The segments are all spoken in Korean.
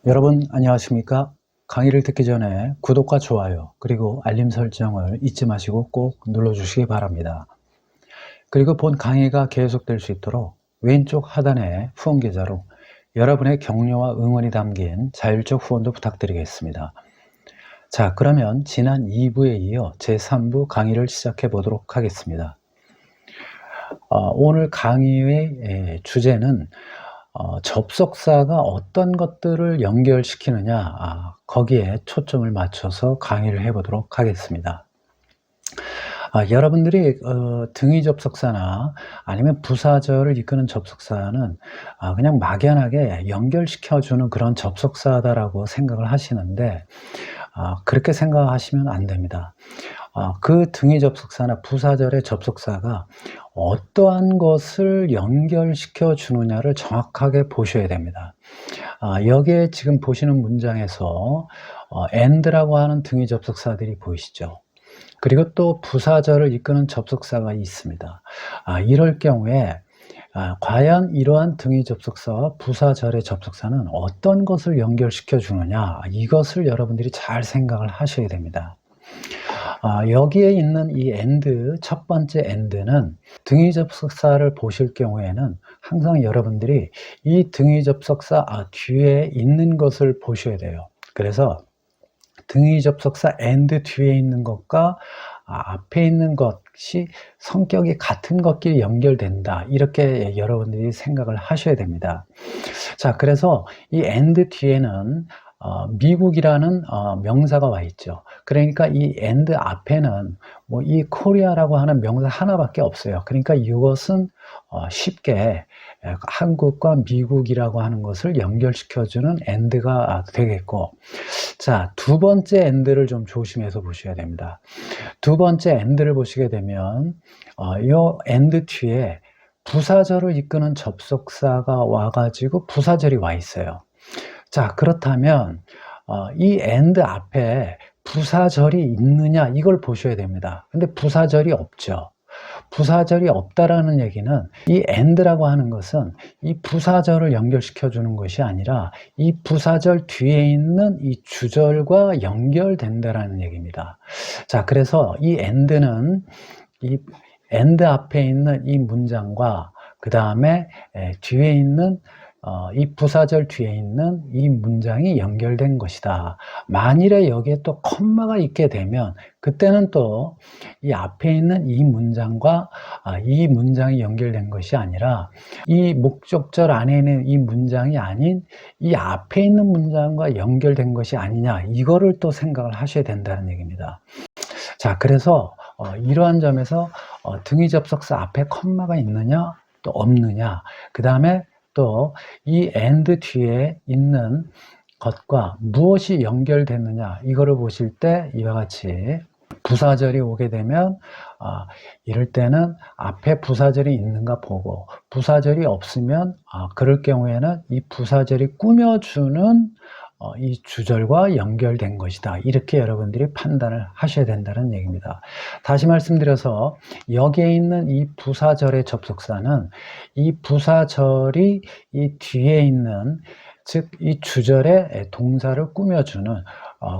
여러분 안녕하십니까? 강의를 듣기 전에 구독과 좋아요 그리고 알림 설정을 잊지 마시고 꼭 눌러주시기 바랍니다. 그리고 본 강의가 계속될 수 있도록 왼쪽 하단에 후원 계좌로 여러분의 격려와 응원이 담긴 자율적 후원도 부탁드리겠습니다. 자, 그러면 지난 2부에 이어 제3부 강의를 시작해 보도록 하겠습니다. 오늘 강의의 주제는 접속사가 어떤 것들을 연결시키느냐, 거기에 초점을 맞춰서 강의를 해보도록 하겠습니다. 여러분들이 등위 접속사나 아니면 부사절을 이끄는 접속사는 그냥 막연하게 연결시켜주는 그런 접속사다라고 생각을 하시는데 그렇게 생각하시면 안 됩니다. 그 등위 접속사나 부사절의 접속사가 어떠한 것을 연결시켜 주느냐를 정확하게 보셔야 됩니다. 여기에 지금 보시는 문장에서 and라고 하는 등위 접속사들이 보이시죠? 그리고 또 부사절을 이끄는 접속사가 있습니다. 이럴 경우에 과연 이러한 등위 접속사와 부사절의 접속사는 어떤 것을 연결시켜 주느냐, 이것을 여러분들이 잘 생각을 하셔야 됩니다. 여기에 있는 이 and, 첫 번째 and는 등위 접속사를 보실 경우에는 항상 여러분들이 이 등위 접속사 뒤에 있는 것을 보셔야 돼요. 그래서 등위 접속사 and 뒤에 있는 것과 앞에 있는 것이 성격이 같은 것끼리 연결된다, 이렇게 여러분들이 생각을 하셔야 됩니다. 자, 그래서 이 and 뒤에는 미국이라는 명사가 와 있죠. 그러니까 이 and 앞에는 이 코리아라고 하는 명사 하나밖에 없어요. 그러니까 이것은 쉽게 한국과 미국이라고 하는 것을 연결시켜주는 and가 되겠고, 자, 두 번째 and를 좀 조심해서 보셔야 됩니다. 두 번째 and를 보시게 되면 이 and 뒤에 부사절을 이끄는 접속사가 와가지고 부사절이 와 있어요. 자, 그렇다면 이 and 앞에 부사절이 있느냐, 이걸 보셔야 됩니다. 근데 부사절이 없죠. 부사절이 없다라는 얘기는 이 and라고 하는 것은 이 부사절을 연결시켜 주는 것이 아니라 이 부사절 뒤에 있는 이 주절과 연결된다라는 얘기입니다. 자, 그래서 이 and는 이 and 앞에 있는 이 문장과 그 다음에 뒤에 있는 이 부사절 뒤에 있는 이 문장이 연결된 것이다. 만일에 여기에 또 콤마가 있게 되면 그때는 또 이 앞에 있는 이 문장과 이 문장이 연결된 것이 아니라 이 목적절 안에 있는 이 문장이 아닌 이 앞에 있는 문장과 연결된 것이 아니냐, 이거를 또 생각을 하셔야 된다는 얘기입니다. 자, 그래서 이러한 점에서 등위 접속사 앞에 콤마가 있느냐 또 없느냐, 그 다음에 또 이 and 뒤에 있는 것과 무엇이 연결됐느냐, 이거를 보실 때 이와 같이 부사절이 오게 되면 이럴 때는 앞에 부사절이 있는가 보고, 부사절이 없으면 그럴 경우에는 이 부사절이 꾸며주는 이 주절과 연결된 것이다, 이렇게 여러분들이 판단을 하셔야 된다는 얘기입니다. 다시 말씀드려서 여기에 있는 이 부사절의 접속사는 이 부사절이 이 뒤에 있는, 즉 이 주절의 동사를 꾸며주는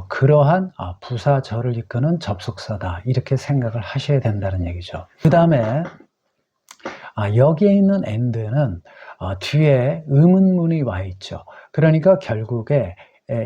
그러한 부사절을 이끄는 접속사다, 이렇게 생각을 하셔야 된다는 얘기죠. 그 다음에 여기에 있는 and는 뒤에 의문문이 와 있죠. 그러니까 결국에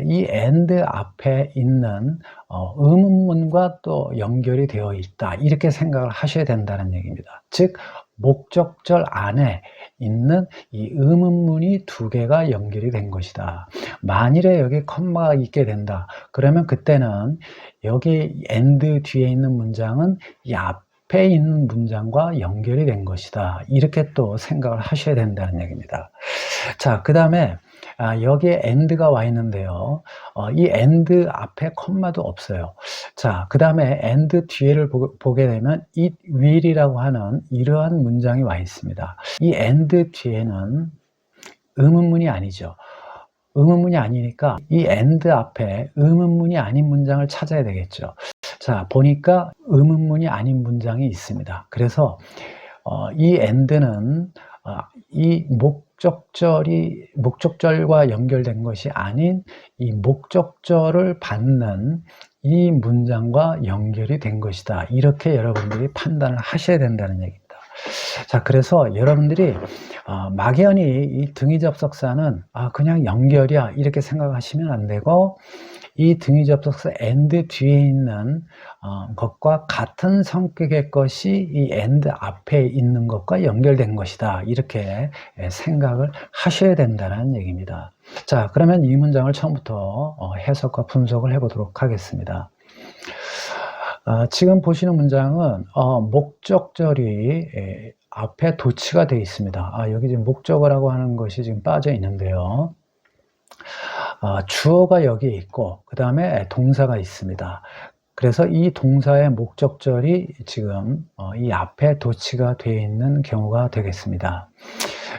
이 and 앞에 있는 의문문과 또 연결이 되어 있다, 이렇게 생각을 하셔야 된다는 얘기입니다. 즉 목적절 안에 있는 이 의문문이 두 개가 연결이 된 것이다. 만일에 여기 컴마가 있게 된다, 그러면 그때는 여기 and 뒤에 있는 문장은 이 앞에 있는 문장과 연결이 된 것이다, 이렇게 또 생각을 하셔야 된다는 얘기입니다. 자, 그 다음에 여기에 and가 와 있는데요. 이 and 앞에 콤마도 없어요. 자, 그 다음에 and 뒤에를 보게 되면 it will이라고 하는 이러한 문장이 와 있습니다. 이 and 뒤에는 의문문이 아니죠. 의문문이 아니니까 이 and 앞에 의문문이 아닌 문장을 찾아야 되겠죠. 자, 보니까 의문문이 아닌 문장이 있습니다. 그래서 이 and는 이 목적절과 연결된 것이 아닌 이 목적절을 받는 이 문장과 연결이 된 것이다. 이렇게 여러분들이 판단을 하셔야 된다는 얘기입니다. 자, 그래서 여러분들이 막연히 이 등위접속사는 그냥 연결이야 이렇게 생각하시면 안 되고, 이 등위접속사 and 뒤에 있는 것과 같은 성격의 것이 이 and 앞에 있는 것과 연결된 것이다. 이렇게 생각을 하셔야 된다는 얘기입니다. 자, 그러면 이 문장을 처음부터 해석과 분석을 해보도록 하겠습니다. 지금 보시는 문장은 목적절이 앞에 도치가 되어 있습니다. 여기 지금 목적어라고 하는 것이 지금 빠져 있는데요. 주어가 여기에 있고 그 다음에 동사가 있습니다. 그래서 이 동사의 목적절이 지금 이 앞에 도치가 되어 있는 경우가 되겠습니다.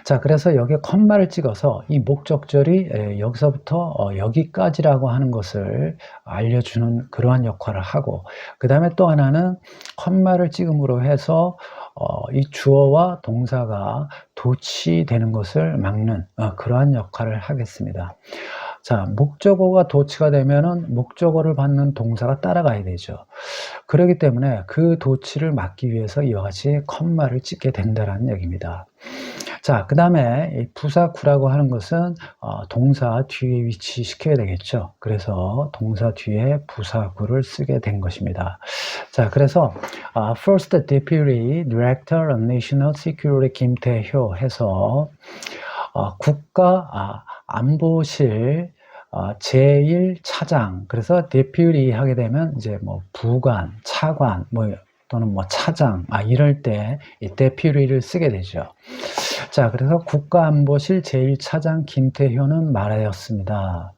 자, 그래서 여기에 컴마를 찍어서 이 목적절이 여기서부터 여기까지라고 하는 것을 알려주는 그러한 역할을 하고, 그 다음에 또 하나는 컴마를 찍음으로 해서 이 주어와 동사가 도치되는 것을 막는 그러한 역할을 하겠습니다. 자, 목적어가 도치가 되면은 목적어를 받는 동사가 따라가야 되죠. 그렇기 때문에 그 도치를 막기 위해서 이와 같이 컴마를 찍게 된다는 얘기입니다. 자, 그 다음에 부사구라고 하는 것은 동사 뒤에 위치시켜야 되겠죠. 그래서 동사 뒤에 부사구를 쓰게 된 것입니다. 자, 그래서 First Deputy Director of National Security 김태효 해서 국가 안보실 제1차장, 그래서 deputy 하게 되면 이제 뭐 부관, 차관, 또는 차장, 이럴 때 이 deputy를 쓰게 되죠. 자, 그래서 국가안보실 제1차장 김태효는 말하였습니다.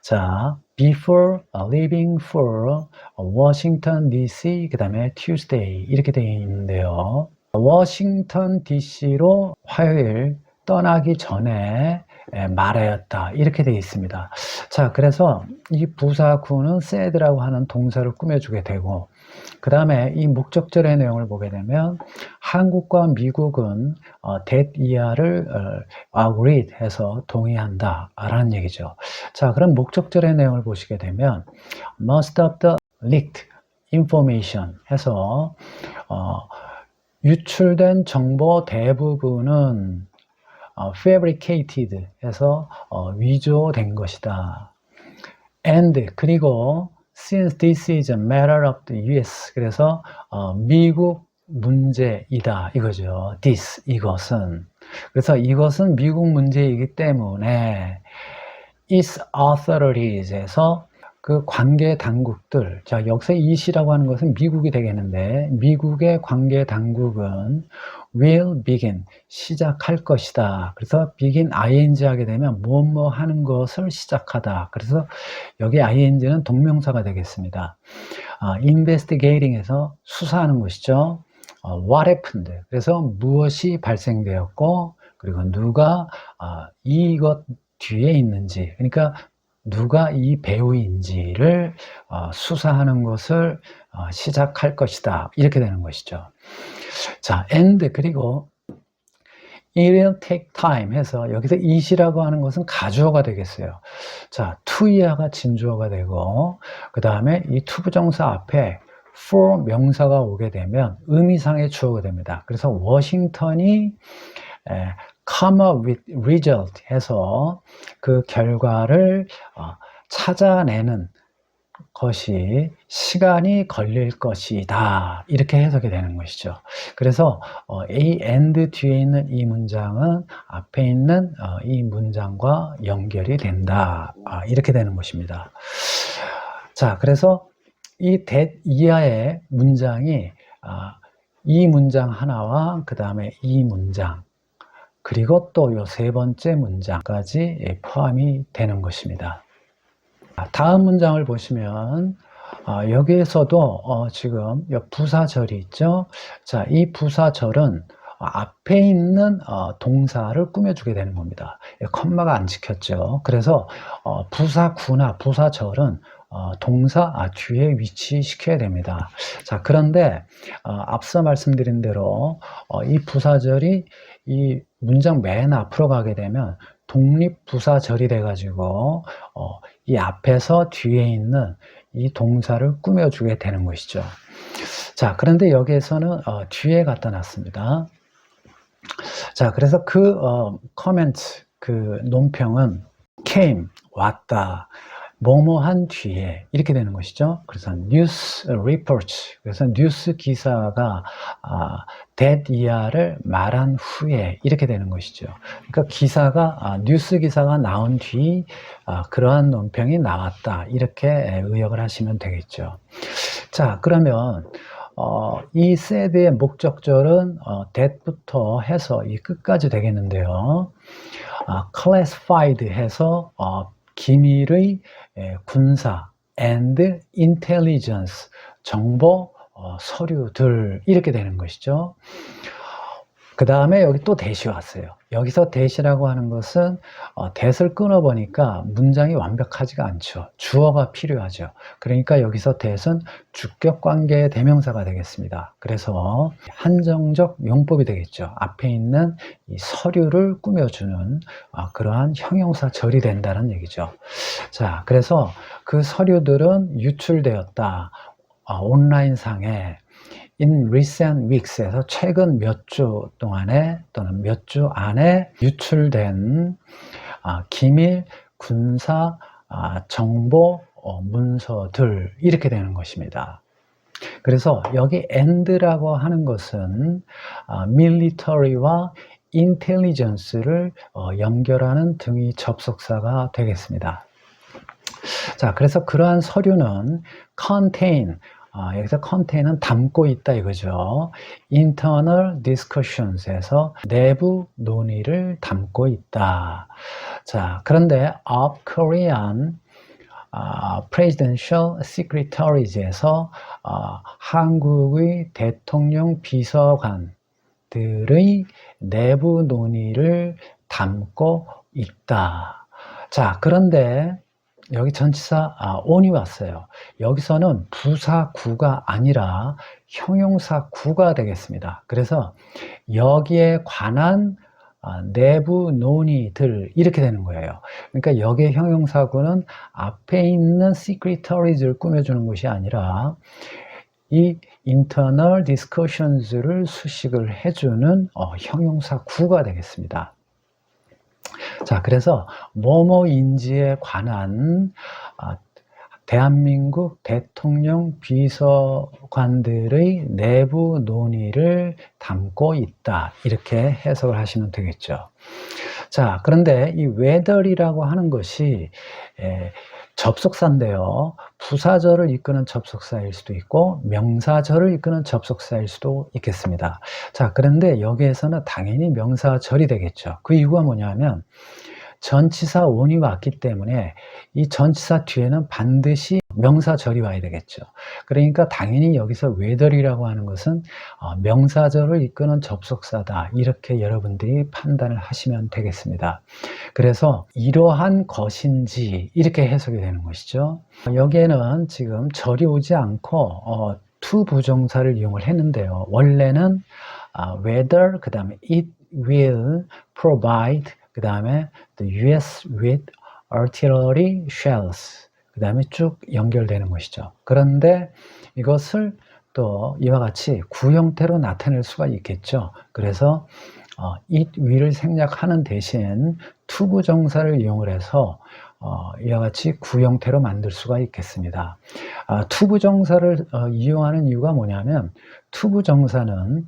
자, before leaving for Washington DC, 그 다음에 Tuesday 이렇게 되어 있는데요. 워싱턴 DC로 화요일 떠나기 전에 말하였다 이렇게 되어 있습니다. 자, 그래서 이 부사구는 said라고 하는 동사를 꾸며주게 되고, 그 다음에 이 목적절의 내용을 보게 되면 한국과 미국은 that 이하를 agreed 해서 동의한다 라는 얘기죠. 자, 그럼 목적절의 내용을 보시게 되면 most of the leaked information 해서 유출된 정보 대부분은 fabricated 해서 위조된 것이다. And 그리고 since this is a matter of the US, 그래서 미국 문제이다 이거죠. this 이것은, 그래서 이것은 미국 문제이기 때문에 its authories에서 그 관계 당국들, 자, 여기서 it이라고 하는 것은 미국이 되겠는데, 미국의 관계 당국은 will begin, 시작할 것이다. 그래서 begin ing 하게 되면 뭐뭐 하는 것을 시작하다. 그래서 여기 ing는 동명사가 되겠습니다. investigating에서 수사하는 것이죠. what happened, 그래서 무엇이 발생되었고, 그리고 누가 이것 뒤에 있는지, 그러니까 누가 이 배우인지를 수사하는 것을 시작할 것이다. 이렇게 되는 것이죠. 자, and 그리고 it will take time 해서 여기서 it이라고 하는 것은 가주어가 되겠어요. 자, to 이하가 진주어가 되고, 그 다음에 이 투부정사 앞에 for 명사가 오게 되면 의미상의 주어가 됩니다. 그래서 워싱턴이 come up with result 해서 그 결과를 찾아내는 것이 시간이 걸릴 것이다. 이렇게 해석이 되는 것이죠. 그래서 A and 뒤에 있는 이 문장은 앞에 있는 이 문장과 연결이 된다. 이렇게 되는 것입니다. 자, 그래서 이 that 이하의 문장이 이 문장 하나와 그 다음에 이 문장, 그리고 또 요 세 번째 문장까지 포함이 되는 것입니다. 다음 문장을 보시면 여기에서도 지금 부사절이 있죠. 자, 이 부사절은 앞에 있는 동사를 꾸며주게 되는 겁니다. 컴마가 안 찍혔죠. 그래서 부사구나 부사절은 동사 뒤에 위치시켜야 됩니다. 자, 그런데 앞서 말씀드린 대로 이 부사절이 이 문장 맨 앞으로 가게 되면 독립부사절이 돼가지고 이 앞에서 뒤에 있는 이 동사를 꾸며주게 되는 것이죠. 자, 그런데 여기에서는 뒤에 갖다 놨습니다. 자, 그래서 그 코멘트, 그 논평은 came, 왔다, 뭐뭐한 뒤에 이렇게 되는 것이죠. 그래서 news report, 그래서 뉴스 기사가 that year를 말한 후에 이렇게 되는 것이죠. 그러니까 기사가 뉴스 기사가 나온 뒤 그러한 논평이 나왔다, 이렇게 의역을 하시면 되겠죠. 자, 그러면 이 said의 목적절은 that부터 해서 이 끝까지 되겠는데요. classified 해서 기밀의 군사 and intelligence, 정보 서류들, 이렇게 되는 것이죠. 그 다음에 여기 또 that이 왔어요. 여기서 that이라고 하는 것은 that을 끊어보니까 문장이 완벽하지가 않죠. 주어가 필요하죠. 그러니까 여기서 that은 주격관계의 대명사가 되겠습니다. 그래서 한정적 용법이 되겠죠. 앞에 있는 이 서류를 꾸며주는 그러한 형용사절이 된다는 얘기죠. 자, 그래서 그 서류들은 유출되었다. 온라인상에 in recent weeks에서 최근 몇 주 동안에 또는 몇 주 안에 유출된 기밀, 군사, 정보, 문서들, 이렇게 되는 것입니다. 그래서 여기 and라고 하는 것은 military와 intelligence를 연결하는 등위 접속사가 되겠습니다. 자, 그래서 그러한 서류는 contain, 여기서 contain은 담고 있다 이거죠. internal discussions에서 내부 논의를 담고 있다. 자, 그런데 of Korean presidential secretaries에서 한국의 대통령 비서관들의 내부 논의를 담고 있다. 자, 그런데 여기 전치사 on이 왔어요. 여기서는 부사구가 아니라 형용사구가 되겠습니다. 그래서 여기에 관한 내부 논의들, 이렇게 되는 거예요. 그러니까 여기에 형용사구는 앞에 있는 secretaries를 꾸며주는 것이 아니라 이 internal discussions를 수식을 해주는 형용사구가 되겠습니다. 자, 그래서 뭐뭐인지에 관한 대한민국 대통령 비서관들의 내부 논의를 담고 있다, 이렇게 해석을 하시면 되겠죠. 자, 그런데 이 whether이라고 하는 것이 접속사인데요. 부사절을 이끄는 접속사일 수도 있고 명사절을 이끄는 접속사일 수도 있겠습니다. 자, 그런데 여기에서는 당연히 명사절이 되겠죠. 그 이유가 뭐냐면 전치사 on이 왔기 때문에 이 전치사 뒤에는 반드시 명사절이 와야 되겠죠. 그러니까 당연히 여기서 whether이라고 하는 것은 명사절을 이끄는 접속사다, 이렇게 여러분들이 판단을 하시면 되겠습니다. 그래서 이러한 것인지, 이렇게 해석이 되는 것이죠. 여기에는 지금 절이 오지 않고 to 부정사를 이용을 했는데요. 원래는 whether, 그 다음에 it will provide, 그 다음에 the US with artillery shells, 그 다음에 쭉 연결되는 것이죠. 그런데 이것을 또 이와 같이 구형태로 나타낼 수가 있겠죠. 그래서 it will을 생략하는 대신 to 부정사를 이용을 해서 이와 같이 구형태로 만들 수가 있겠습니다. to 부정사를 이용하는 이유가 뭐냐면 to 부정사는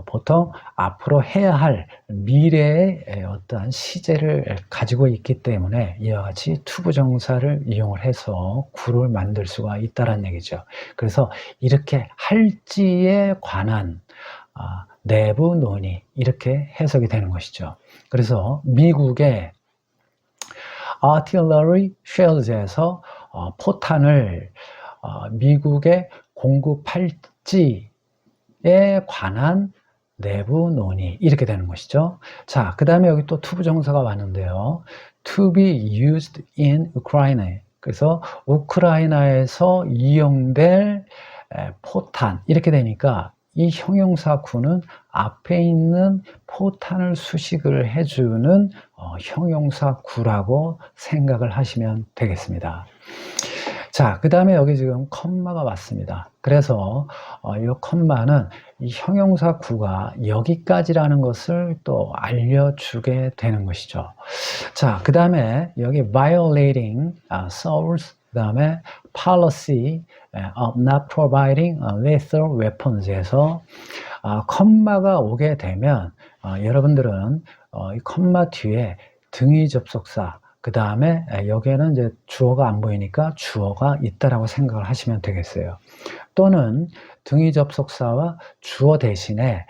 보통 앞으로 해야 할 미래의 어떠한 시제를 가지고 있기 때문에 이와 같이 to 부정사를 이용을 해서 구를 만들 수가 있다는 얘기죠. 그래서 이렇게 할지에 관한 내부 논의, 이렇게 해석이 되는 것이죠. 그래서 미국의 artillery shells에서 포탄을 미국에 공급할지에 관한 내부 논의, 이렇게 되는 것이죠. 자, 그 다음에 여기 또 to 부정사가 왔는데요. to be used in Ukraine, 그래서 우크라이나에서 이용될 포탄, 이렇게 되니까 이 형용사 구는 앞에 있는 포탄을 수식을 해주는 형용사 구라고 생각을 하시면 되겠습니다. 자, 그 다음에 여기 지금 컴마가 왔습니다. 그래서 이 컴마는 이 형용사 구가 여기까지라는 것을 또 알려주게 되는 것이죠. 자, 그 다음에 여기 violating Seoul's, 그 다음에 policy of not providing lethal weapons에서 컴마가 오게 되면 여러분들은 이 컴마 뒤에 등위 접속사, 그 다음에 여기에는 이제 주어가 안 보이니까 주어가 있다라고 생각을 하시면 되겠어요. 또는 등위 접속사와 주어 대신에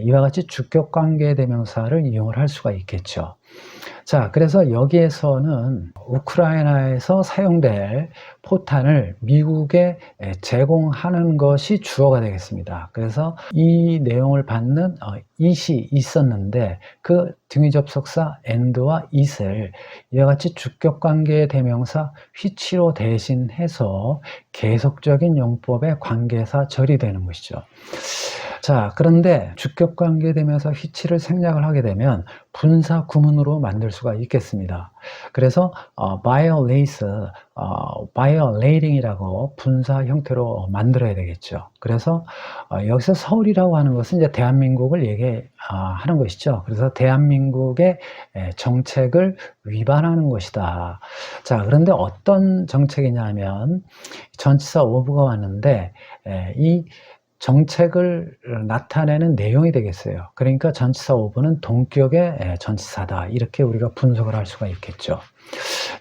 이와 같이 주격관계 대명사를 이용을 할 수가 있겠죠. 자, 그래서 여기에서는 우크라이나에서 사용될 포탄을 미국에 제공하는 것이 주어가 되겠습니다. 그래서 이 내용을 받는 it이 있었는데 그 등위 접속사 and와 it을 이와 같이 주격관계 대명사 which로 대신해서 계속적인 용법의 관계사 절이 되는 것이죠. 자, 그런데 주격관계 대명사 which를 생략을 하게 되면 분사 구문으로 만들 수가 있겠습니다. 그래서 violating이라고 분사 형태로 만들어야 되겠죠. 그래서 여기서 서울이라고 하는 것은 이제 대한민국을 얘기하는 것이죠. 그래서 대한민국의 정책을 위반하는 것이다. 자, 그런데 어떤 정책이냐면 전치사 of가 왔는데 이 정책을 나타내는 내용이 되겠어요. 그러니까 전치사 of는 동격의 전치사다. 이렇게 우리가 분석을 할 수가 있겠죠.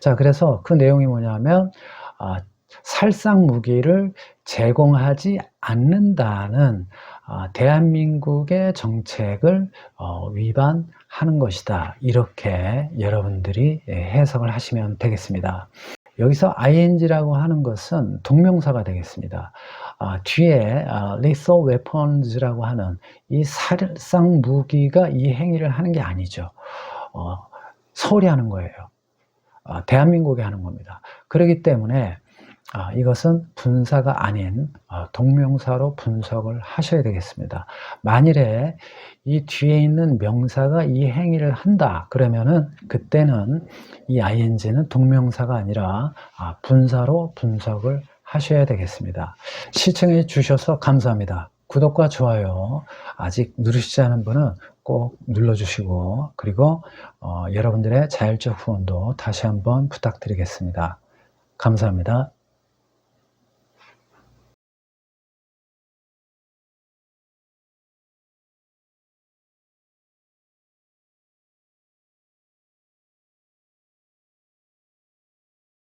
자, 그래서 그 내용이 뭐냐면 살상 무기를 제공하지 않는다는 대한민국의 정책을 위반하는 것이다. 이렇게 여러분들이 해석을 하시면 되겠습니다. 여기서 ing라고 하는 것은 동명사가 되겠습니다. 뒤에 lethal weapons라고 하는 이 살상 무기가 이 행위를 하는 게 아니죠. 서울이 하는 거예요. 대한민국이 하는 겁니다. 그렇기 때문에 이것은 분사가 아닌 동명사로 분석을 하셔야 되겠습니다. 만일에 이 뒤에 있는 명사가 이 행위를 한다 그러면은 그때는 이 ing는 동명사가 아니라 분사로 분석을 하셔야 되겠습니다. 시청해 주셔서 감사합니다. 구독과 좋아요 아직 누르시지 않은 분은 꼭 눌러주시고, 그리고 여러분들의 자율적 후원도 다시 한번 부탁드리겠습니다. 감사합니다.